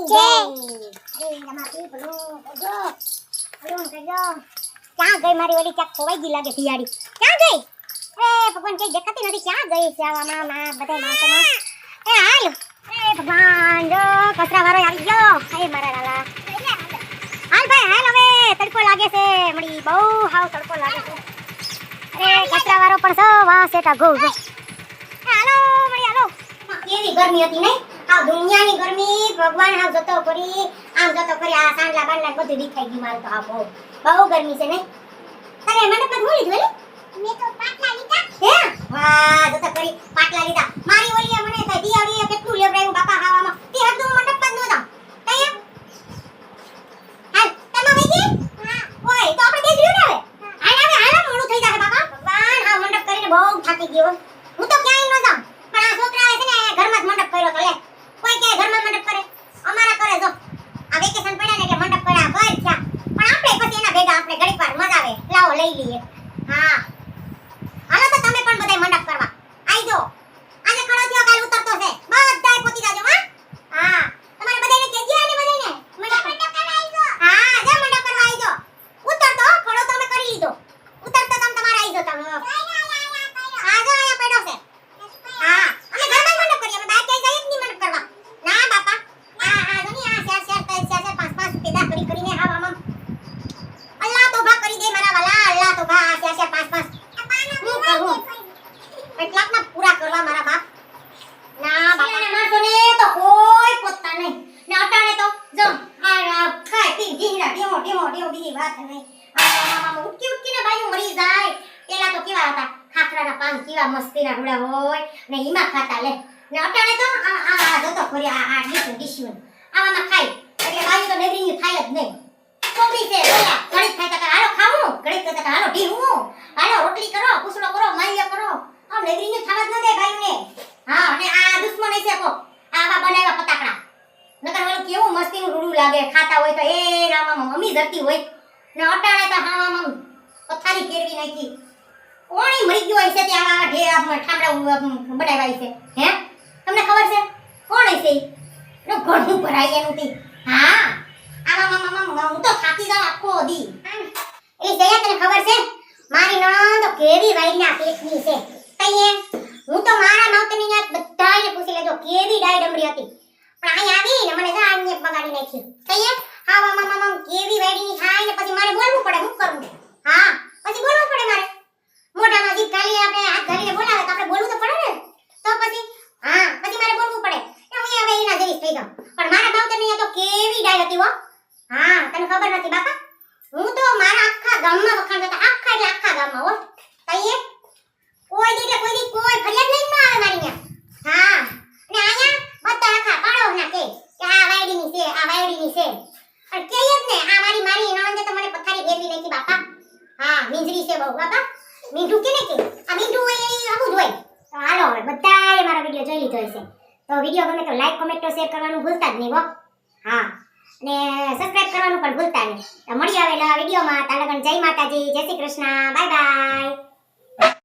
છે એ નમાતી બોલો જો બોલો કરજો ક્યાં ગઈ મારી ઓલી ક્યાં ખોવાઈ ગઈ લાગે પિયાડી ક્યાં ગઈ એ ભગવાન કઈ દેખાતી નથી ક્યાં ગઈ છે આવામાં માં બધા માસમાં એ હાલ એ ભગવાન જો કચરા વાળો આવી ગયો એ મારા લાલા હાલ ભાઈ હાલ હવે તડકો લાગે છે મળી બહુ હાવ તડકો લાગે છે અરે કચરા વાળો પણ સો વાહ સેટા ગો જો હાલો મળી હાલો કેવી ગરમી હતી નહીં આ દુનિયાની ગરમી ભગવાન હાવ જતો કરી આમ જતો કરી આ સાંડલા બાંડલા બધું દેખાઈ ગયું મારું તો આ બહુ ગરમી છે નહીં તને મંડપમાં ધોળી ધોળી મેં તો પાટલા લીધા હે વાહ જતો કરી પાટલા લીધા મારી ઓલીએ મને કઈ દિયાળીએ કેટલું લેવડાયું બાપા ખાવામાં તે હદું મંડપમાં નહોતા તૈયાર હાલ તમે વેગી હા ઓય તો આપણે દેખ્યું ને હવે હાલ મોડું થઈ જશે બાપા ભગવાન હા મંડપ કરીને બહુ થાકી ગયો હું તો ક્યાંય ન જાઉં પણ આ છોકરાએ છે ને ઘરમાં જ મંડપ કર્યો તો લે કોઈ કે ઘરમાં મંડપ કરે અમારા કરે જો આ વેકેશન પડ્યા ને એટલે મંડપ કર્યા બસ થયા પણ આપણે પછી એના ભેગા આપણે ઘડીક વાર મજા આવે લાવો લઈ લઈએ હા હાલો તો તમે પણ બધાય મંડપ કરવા આઈ જો આજે ખડો થયો કાલ ઉતરતો છે બધાય પોતી જાજો હા તમારે બધાયને કેજે આને બધાયને મંડપ કરવા આઈ જો હા જા મંડપ કરવા આઈ જો ઉતરતો ખડો તો અમે કરી લીધો ઉતરતો તમારે આઈ જો તમે હા જો અહીંયા પડ્યો છે હા અમે ઘરમાં મંડપ કરીએ અમે બહાર ક્યાંય જઈએ જ નહીં મંડપ કરવા ના બાપા આ જોની આ શેર પાંચ પાંચ પેદા કરીને હા આમ અલ્લાહ તોબા કરી દે મારા વાલા અલ્લાહ તોબા આ શેર પાંચ પાંચ હું કરું એટલાકના પૂરા કરવા મારા બાપ ના બાપા માણસોને તો કોઈ પોતા નહીં ને અટાણે તો જો આ ખાય પી જીંગડા ઢીમો બીજી વાત નહીં આ ઉટકીને બાયું મરી જાય પેલા તો કેવા હતા ખાખરાના પાન કેવા મસ્તીના રૂડા હોય ને ઈમાં ખાતા લે ને અટાણે તો આ જોતો ખોરી આ ડીશું આવામાં ખાય એટલે બાયું તો નેગરીની ખાય જ નહીં કોબી છે બોલા ઘડીક ખાય તો હાલો ખાવું ઘડીક તો હાલો ઢીવું હાલો રોટલી કરો પૂછડો કરો માલ્યો કરો આમ નેગરીને ખાવા જ ન દે બાયુને હા અને આ દુશ્મન છે કો આવા બનાવ્યા પતાકડા નકર ઓલું કેવું મસ્તીનું રૂડું લાગે ખાતા હોય તો એ રામા મમ્મી જતી હોય ને અટાણે તો હા પથારી ફેરવી નાખી કોણી મરી ગયો હશે તે આવા ઢેર ઠામડા બનાવ્યા છે હે તમને ખબર છે કોણ હશે એનો ઘણું ભરાય એનું તે હા આમાં હું તો થાકી જાઉં આખો દી એ જયા તને ખબર છે મારી નણંદ કેવી વાઈના પેટની છે તઈએ હું તો મારા માવતરની યાદ બધાને પૂછી લેજો કેવી ડાય ડમરી હતી પણ અહીં આવી ને મને જા આને બગાડી નાખી તઈએ હા કેવી વાઈની થાય ને પછી મારે બોલવું પડે હું કરું હા પછી બોલવું પડે મારે મોઢામાં જીભ ગાલી આપણે હાથ ગાલીને બોલાવે તો આપણે બોલવું તો પડે ને તો પછી હા પછી મારે બોલવું પડે કે હું હવે એના જેવી થઈ જાઉં પણ મારા માવતરની તો કેવી ડાય હતી હો હા તને ખબર નથી બાપા હું તો મારા આખા ગામમાં વખાણ કરતા આખા એટલે આખા ગામમાં હો તઈએ કોઈ ફરિયાદ નહીં ન આવે મારી ન્યા હા ને આયા બધા આખા પાડોના કે આ વાયડીની છે પણ કે જ ને આ મારી નણંદે તો મને પથારી ફેરવી નાખી બાપા હા મીંજરી છે બહુ બાપા મીંઢું કે આ મીંઢું હોય એ આવું જ હોય તો હાલો હવે બધાએ મારા વિડિયો જોઈ લીધો હશે તો વિડિયો ગમે તો લાઈક કમેન્ટ શેર કરવાનું ભૂલતા જ નહીં હો હા ને સબસ્ક્રાઇબ કરવાનું પણ ભૂલતા નહીં તો મળી આવેલા વિડિયોમાં તાલગન જય માતાજી જય શ્રી કૃષ્ણ બાય બાય